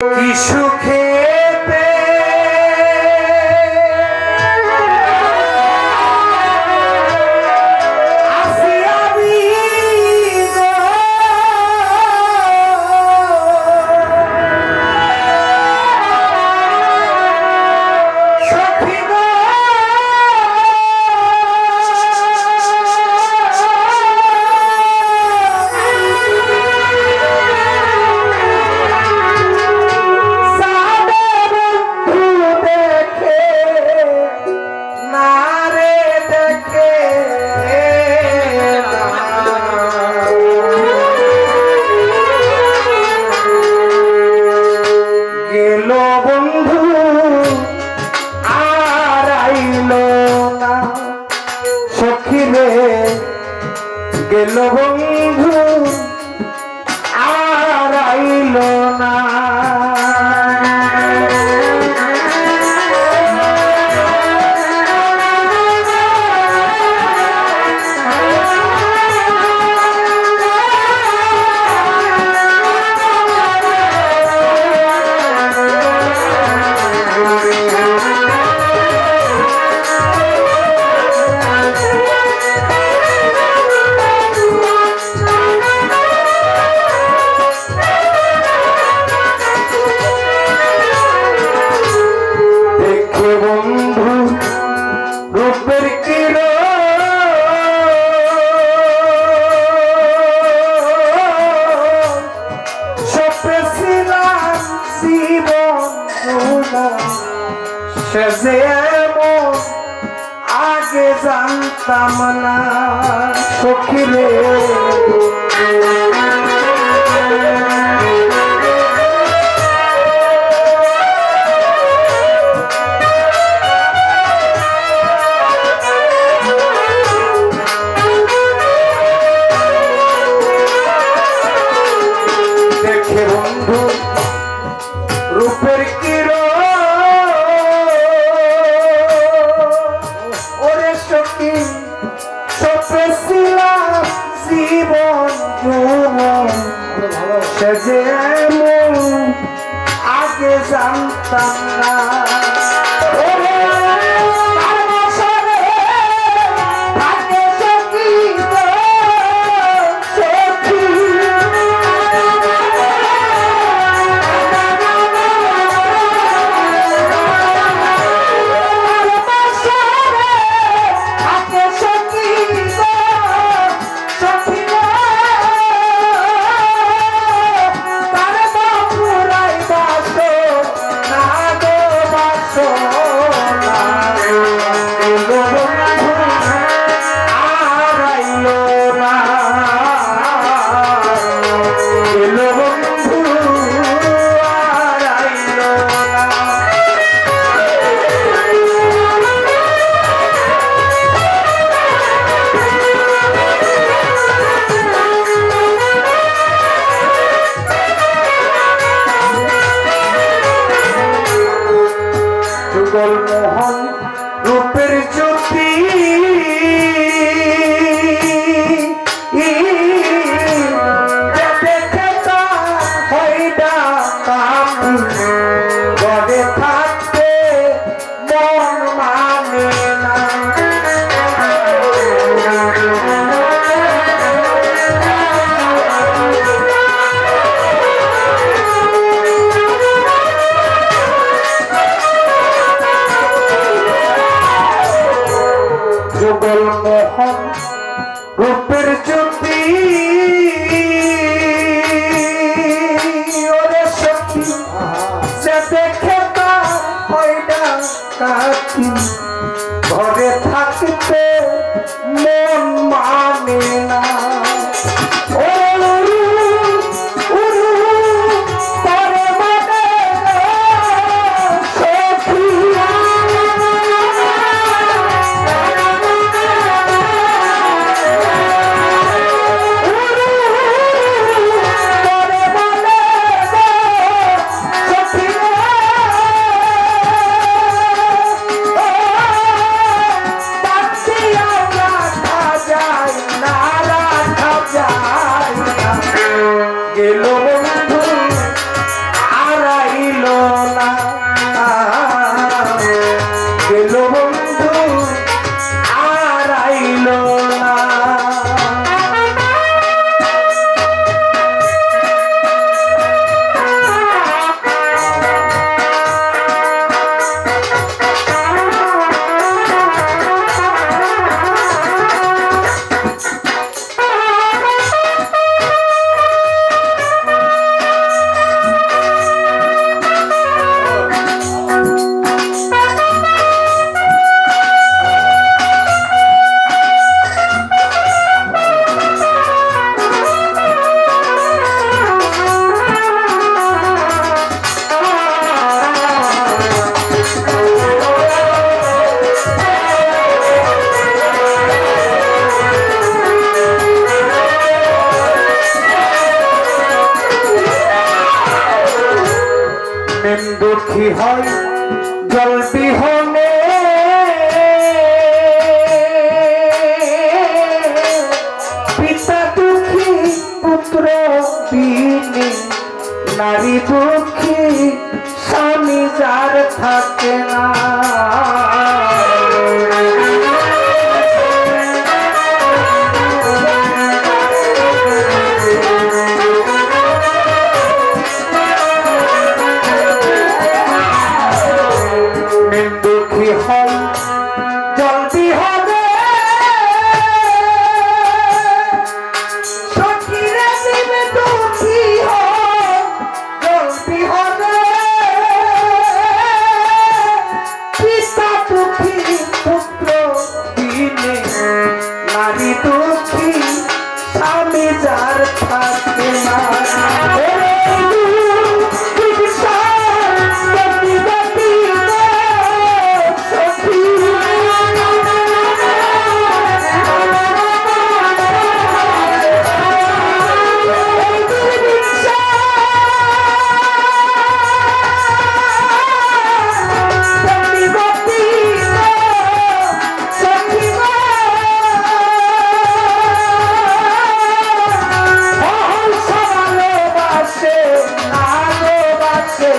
কি সুখেতে আছি আমি গো, সখী গো, বন্ধু আর আইল না, সখী রে গেল বন্ধু আর আইল না। বন্ধু রূপের কিরণ সপেছিলাম জীবন সে যে এমন আগে জানতাম না, সখী রে বন্ধু রূপের কিরণ ওরে সখী সপেছিলাম জীবন সে যে এমন আগে জানতাম না। মোহন রূপের জ্যোতি গড়ে থাকতে মন মানে না, যুগল মোহন রূপের জ্যোতি ওরে সখী সে দেখে তা হয় না কাকি, ঘরে থাকতে মন মানে না। Oh দুঃখী হয় জল বিহনে পিতা দুঃখী পুত্র বিনে নারী দুঃখী স্বামী যার থাকে না দুঃখী হয় জল বিহনে সখীরা দিবে দুঃখী হয় জল বিহনে পিতা দুঃখী পুত্র বিনে নারী দুঃখী স্বামী যার থাকে না ভালোবাসে